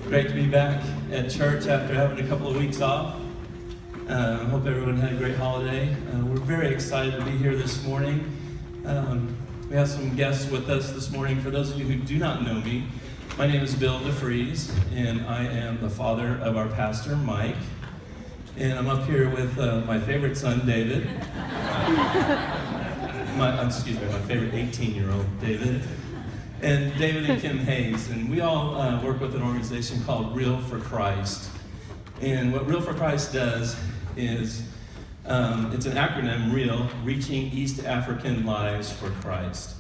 Great to be back at church after having a couple of weeks off. Hope everyone had a great holiday. We're very excited to be here this morning. We have some guests with us this morning. For those of you who do not know me, my name is Bill DeFries, and I am the father of our pastor, Mike. And I'm up here with my favorite son, David. My favorite 18-year-old, David. And David and Kim Hayes, and we all work with an organization called Real4Christ. And what Real4Christ does is, it's an acronym, REAL, Reaching East African Lives for Christ.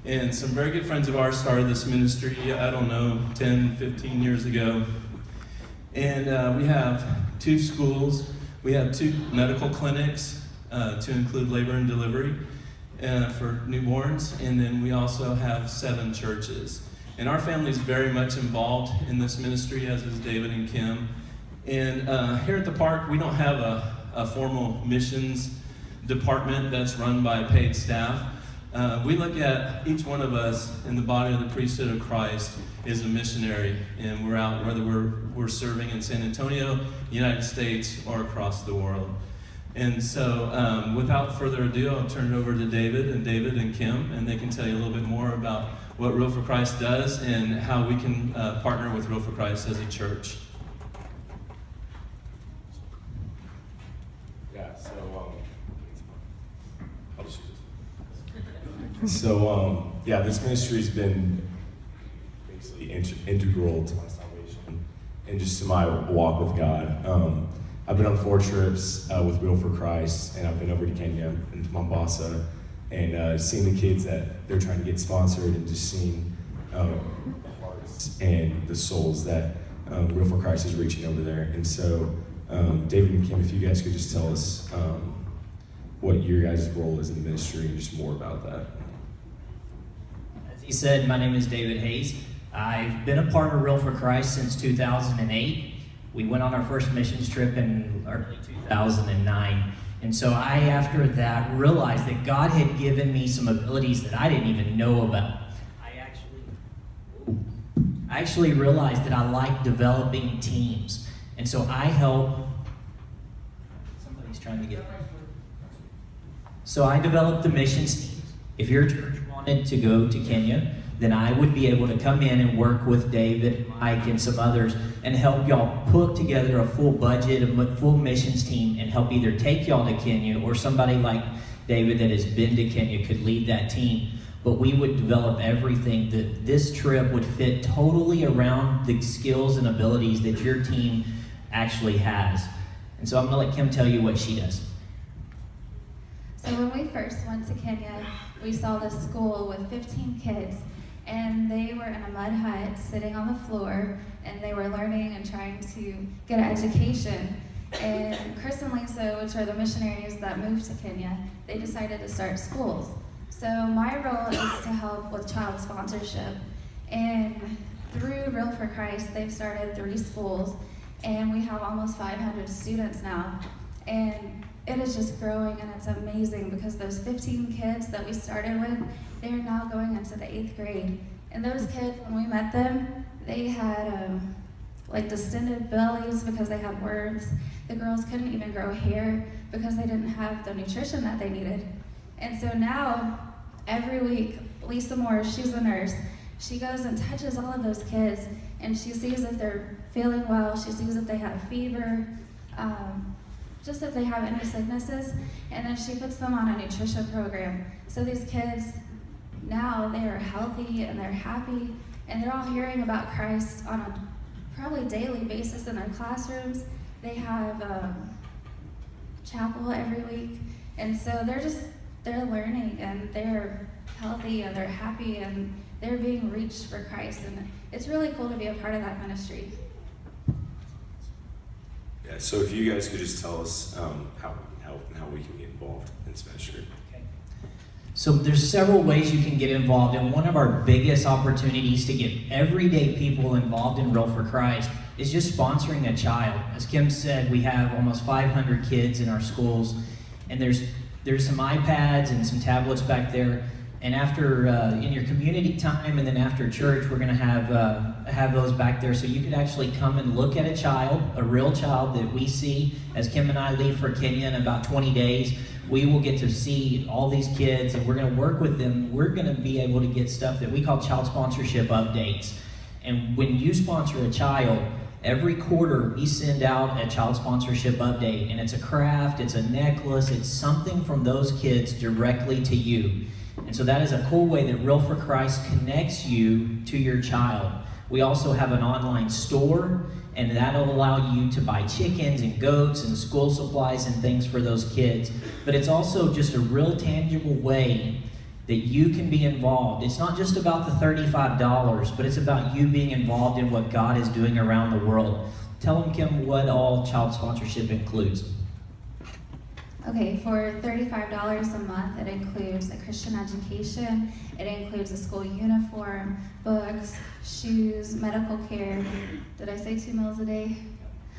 And some very good friends of ours started this ministry, 10, 15 years ago. And we have 2 schools, we have 2 medical clinics to include labor and delivery. For newborns, and then we also have 7 churches. And our family is very much involved in this ministry, as is David and Kim. And here at the park, we don't have a formal missions department that's run by paid staff. We look at each one of us in the body of the priesthood of Christ is a missionary, and we're out whether we're serving in San Antonio, United States, or across the world. And so, without further ado, I'll turn it over to David and Kim, and they can tell you a little bit more about what Real4Christ does and how we can partner with Real4Christ as a church. Yeah, I'll just use this. This ministry has been basically integral to my salvation and just to my walk with God. I've been on 4 trips with Real4Christ, and I've been over to Kenya and to Mombasa, and seeing the kids that they're trying to get sponsored, and just seeing the hearts and the souls that Real4Christ is reaching over there. And so, David and Kim, if you guys could just tell us what your guys' role is in the ministry and just more about that. As he said, my name is David Hayes. I've been a part of Real4Christ since 2008. We went on our first missions trip in early 2009. And so after that, realized that God had given me some abilities that I didn't even know about. I actually realized that I like developing teams. And so somebody's trying to get... So I developed the missions teams. If your church wanted to go to Kenya, then I would be able to come in and work with David, Mike, and some others and help y'all put together a full budget, a full missions team, and help either take y'all to Kenya, or somebody like David that has been to Kenya could lead that team. But we would develop everything that this trip would fit totally around the skills and abilities that your team actually has. And so I'm gonna let Kim tell you what she does. So when we first went to Kenya, we saw this school with 15 kids, and they were in a mud hut sitting on the floor, and they were learning and trying to get an education. And Chris and Lisa, which are the missionaries that moved to Kenya, they decided to start schools. So my role is to help with child sponsorship. And through Real4Christ, they've started 3 schools, and we have almost 500 students now. And it is just growing, and it's amazing because those 15 kids that we started with, they are now going into the 8th grade. And those kids, when we met them, they had distended bellies because they had worms. The girls couldn't even grow hair because they didn't have the nutrition that they needed. And so now, every week, Lisa Moore, she's a nurse, she goes and touches all of those kids, and she sees if they're feeling well, she sees if they have fever, just if they have any sicknesses, and then she puts them on a nutrition program. So these kids, now they are healthy and they're happy, and they're all hearing about Christ on a probably daily basis in their classrooms. They have chapel every week, and so they're learning, and they're healthy, and they're happy, and they're being reached for Christ, and it's really cool to be a part of that ministry. Yeah, so if you guys could just tell us how we can help and how we can get involved in this ministry. Okay. So there's several ways you can get involved, and one of our biggest opportunities to get everyday people involved in Real4Christ is just sponsoring a child. As Kim said, we have almost 500 kids in our schools, and there's some iPads and some tablets back there. And after, in your community time and then after church, we're going to have those back there so you could actually come and look at a child, a real child that we see as Kim and I leave for Kenya in about 20 days. We will get to see all these kids and we're going to work with them. We're going to be able to get stuff that we call child sponsorship updates. And when you sponsor a child, every quarter we send out a child sponsorship update, and it's a craft, it's a necklace, it's something from those kids directly to you. And so that is a cool way that Real for Christ connects you to your child. We also have an online store, and that'll allow you to buy chickens and goats and school supplies and things for those kids. But it's also just a real tangible way that you can be involved. It's not just about the $35, but it's about you being involved in what God is doing around the world. Tell them, Kim, what all child sponsorship includes. Okay, for $35 a month, it includes a Christian education, it includes a school uniform, books, shoes, medical care. Did I say 2 meals a day?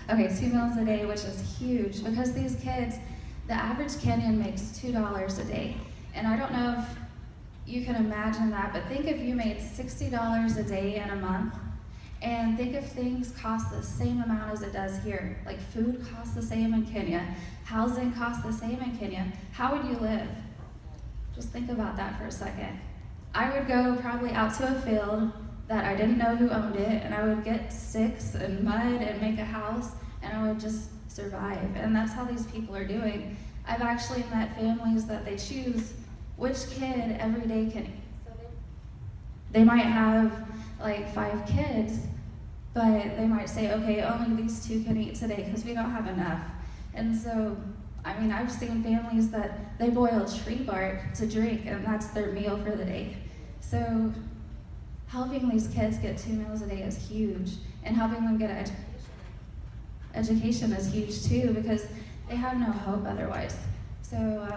Okay, 2 meals a day, which is huge because these kids, the average Kenyan makes $2 a day. And I don't know if you can imagine that, but think if you made $60 a day in a month, and think if things cost the same amount as it does here. Like food costs the same in Kenya, housing costs the same in Kenya. How would you live? Just think about that for a second. I would go probably out to a field that I didn't know who owned it, and I would get sticks and mud and make a house, and I would just survive. And that's how these people are doing. I've actually met families that they choose which kid every day can eat. So they might have like 5 kids, but they might say, okay, only these 2 can eat today because we don't have enough. And so, I mean, I've seen families that they boil tree bark to drink, and that's their meal for the day. So helping these kids get 2 meals a day is huge, and helping them get an education is huge too, because they have no hope otherwise. So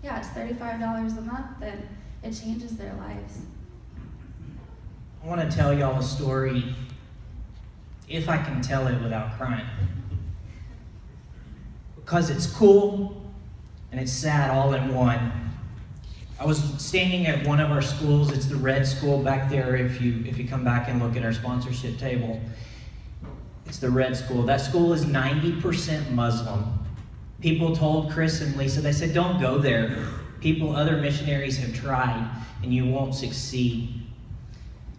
yeah, it's $35 a month, and it changes their lives. I want to tell y'all a story, if I can tell it without crying. Because it's cool and it's sad all in one. I was standing at one of our schools. It's the red school back there if you come back and look at our sponsorship table. It's the red school. That school is 90% Muslim. People told Chris and Lisa, they said, don't go there. Other missionaries have tried and you won't succeed.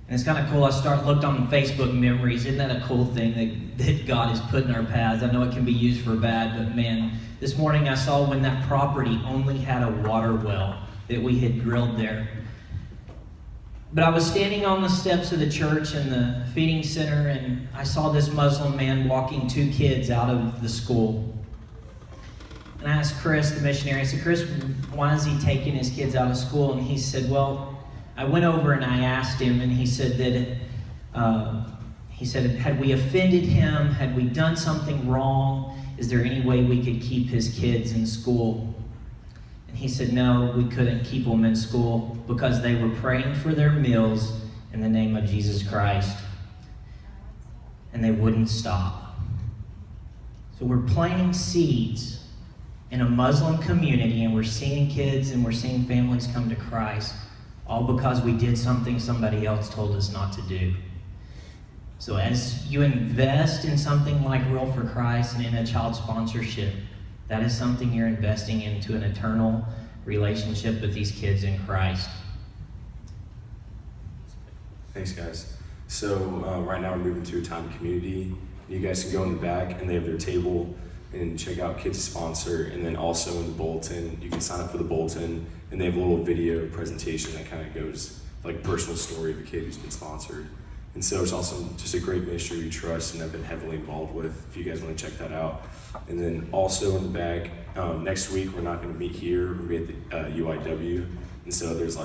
And it's kind of cool. I looked on Facebook memories. Isn't that a cool thing that God has put in our paths? I know it can be used for bad, but man, this morning I saw when that property only had a water well that we had drilled there. But I was standing on the steps of the church in the feeding center, and I saw this Muslim man walking 2 kids out of the school. And I asked Chris, the missionary, I said, Chris, why is he taking his kids out of school? And he said, well, I went over and I asked him, and he said that, had we offended him? Had we done something wrong? Is there any way we could keep his kids in school? And he said, no, we couldn't keep them in school because they were praying for their meals in the name of Jesus Christ. And they wouldn't stop. So we're planting seeds in a Muslim community, and we're seeing kids and we're seeing families come to Christ, all because we did something somebody else told us not to do. So as you invest in something like Real for Christ and in a child sponsorship, that is something you're investing into an eternal relationship with these kids in Christ. Thanks, guys. So right now we're moving to a time of community. You guys can go in the back, and they have their table, and check out Kids Sponsor. And then also in the bulletin, you can sign up for the bulletin, and they have a little video presentation that kind of goes like personal story of a kid who's been sponsored. And so it's also just a great ministry we trust and have been heavily involved with, if you guys want to check that out. And then also in the back, next week we're not going to meet here, we're going to be at the UIW. And so there's like